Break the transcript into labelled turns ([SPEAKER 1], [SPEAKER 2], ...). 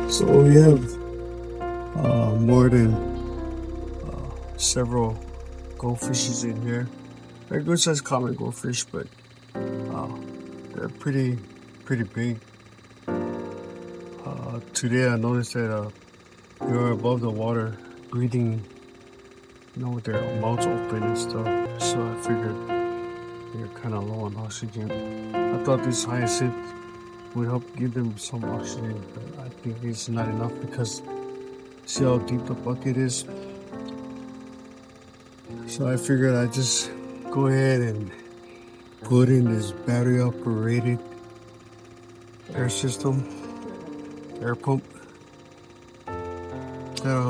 [SPEAKER 1] So we have more than several goldfishes in here. They're good sized common goldfish, but they're pretty big. Today I noticed that they were above the water, breathing, with their mouths open and stuff. So I figured they're kind of low on oxygen. I thought this hyacinth would help give them some oxygen, but I think it's not enough because see how deep the bucket is. So I figured I'd just go ahead and put in this battery operated air system, air pump. That'll help